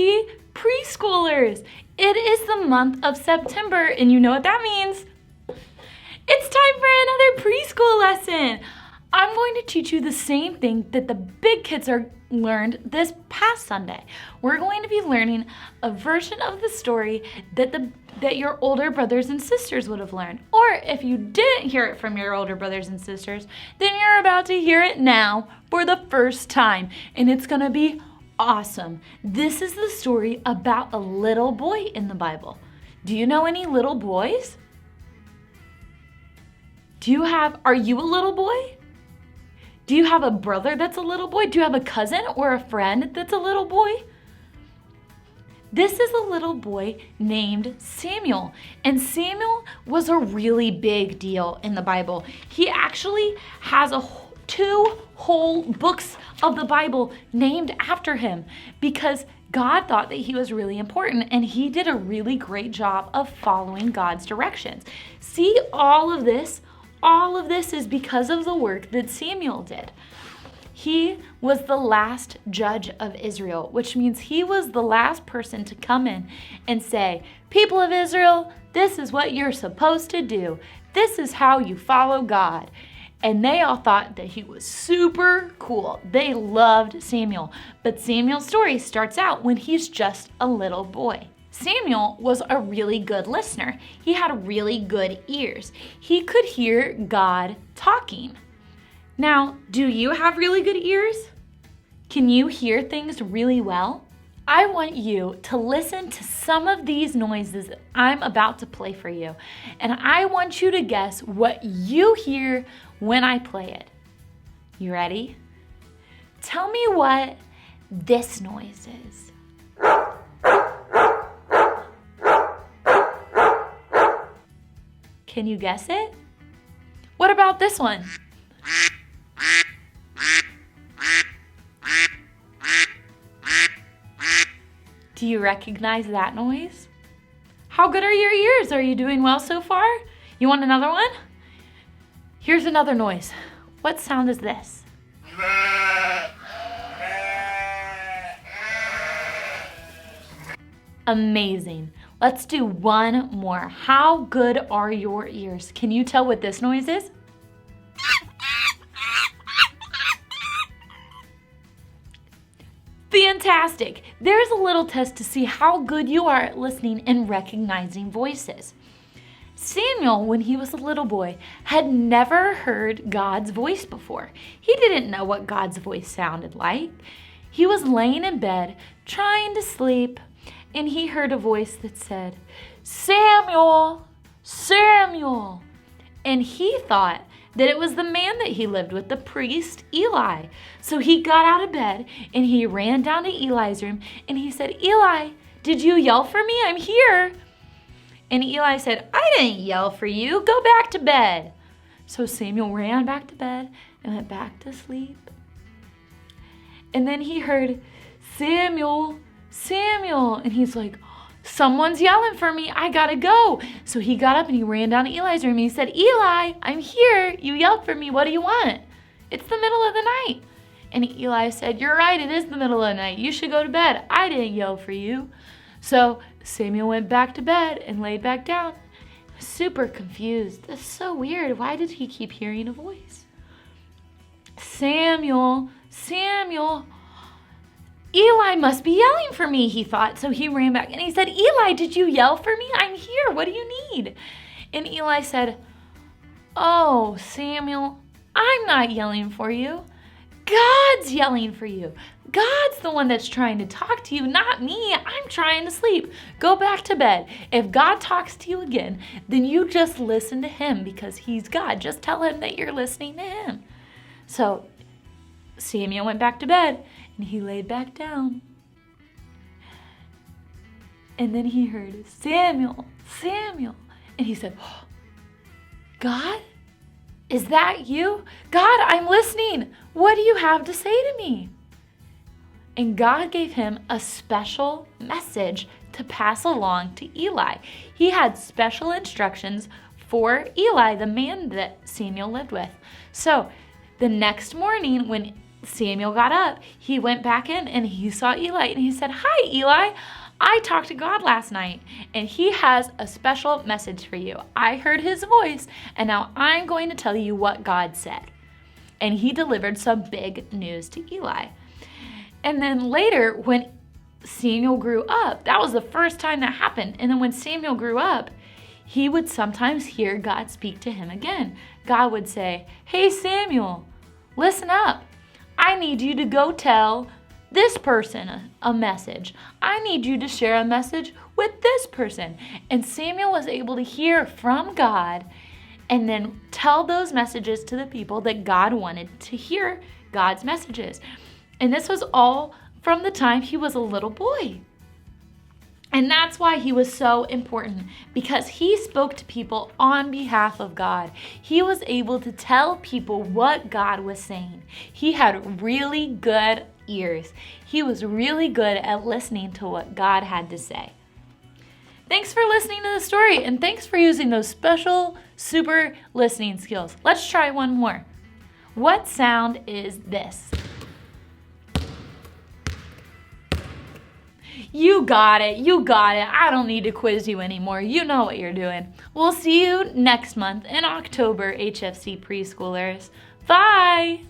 see preschoolers. It is the month of September, and you know what that means. It's time for another preschool lesson. I'm going to teach you the same thing that the big kids learned this past Sunday. We're going to be learning a version of the story that your older brothers and sisters would have learned. Or if you didn't hear it from your older brothers and sisters, then you're about to hear it now for the first time. And it's going to be awesome. This is the story about a little boy in the Bible. Do you know any little boys? Are you a little boy? Do you have a brother that's a little boy? Do you have a cousin or a friend that's a little boy? This is a little boy named Samuel, and Samuel was a really big deal in the Bible. He actually has two whole books of the Bible named after him because God thought that he was really important, and he did a really great job of following God's directions. See, all of this is because of the work that Samuel did. He was the last judge of Israel, which means he was the last person to come in and say, "People of Israel, this is what you're supposed to do. This is how you follow God." And they all thought that he was super cool. They loved Samuel. But Samuel's story starts out when he's just a little boy. Samuel was a really good listener. He had really good ears. He could hear God talking. Now, do you have really good ears? Can you hear things really well? I want you to listen to some of these noises that I'm about to play for you. And I want you to guess what you hear when I play it. You ready? Tell me what this noise is. Can you guess it? What about this one? Do you recognize that noise? How good are your ears? Are you doing well so far? You want another one? Here's another noise. What sound is this? Amazing. Let's do one more. How good are your ears? Can you tell what this noise is? Fantastic. There's a little test to see how good you are at listening and recognizing voices. Samuel, when he was a little boy, had never heard God's voice before. He didn't know what God's voice sounded like. He was laying in bed, trying to sleep, and he heard a voice that said, "Samuel, Samuel." And he thought that it was the man that he lived with, the priest Eli. So he got out of bed and he ran down to Eli's room and he said, "Eli, did you yell for me? I'm here." And Eli said, "I didn't yell for you. Go back to bed." So Samuel ran back to bed and went back to sleep. And then he heard, "Samuel, Samuel." And he's like, "Someone's yelling for me. I gotta go." So he got up and he ran down to Eli's room and he said, "Eli, I'm here. You yelled for me. What do you want?" "It's the middle of the night." And Eli said, "You're right. It is the middle of the night. You should go to bed. I didn't yell for you." So Samuel went back to bed and laid back down. Super confused. That's so weird. Why did he keep hearing a voice? "Samuel, Samuel. Eli must be yelling for me," he thought. So he ran back and he said, "Eli, did you yell for me? I'm here. What do you need?" And Eli said, "Oh, Samuel, I'm not yelling for you. God's yelling for you. God's the one that's trying to talk to you, not me. I'm trying to sleep. Go back to bed. If God talks to you again, then you just listen to him because he's God. Just tell him that you're listening to him." So Samuel went back to bed and he laid back down. And then he heard, "Samuel, Samuel." And he said, "Oh, God, is that you? God, I'm listening. What do you have to say to me?" And God gave him a special message to pass along to Eli. He had special instructions for Eli, the man that Samuel lived with. So the next morning when Samuel got up. He went back in and he saw Eli and he said, "Hi, Eli. I talked to God last night and he has a special message for you. I heard his voice and now I'm going to tell you what God said." And he delivered some big news to Eli. And then later, when Samuel grew up, that was the first time that happened. And then when Samuel grew up, he would sometimes hear God speak to him again. God would say, "Hey, Samuel, listen up. I need you to go tell this person a message. I need you to share a message with this person." And Samuel was able to hear from God and then tell those messages to the people that God wanted to hear God's messages. And this was all from the time he was a little boy. And that's why he was so important, because he spoke to people on behalf of God. He was able to tell people what God was saying. He had really good ears. He was really good at listening to what God had to say. Thanks for listening to the story, and thanks for using those special super listening skills. Let's try one more. What sound is this? You got it. You got it. I don't need to quiz you anymore. You know what you're doing. We'll see you next month in October, HFC preschoolers. Bye.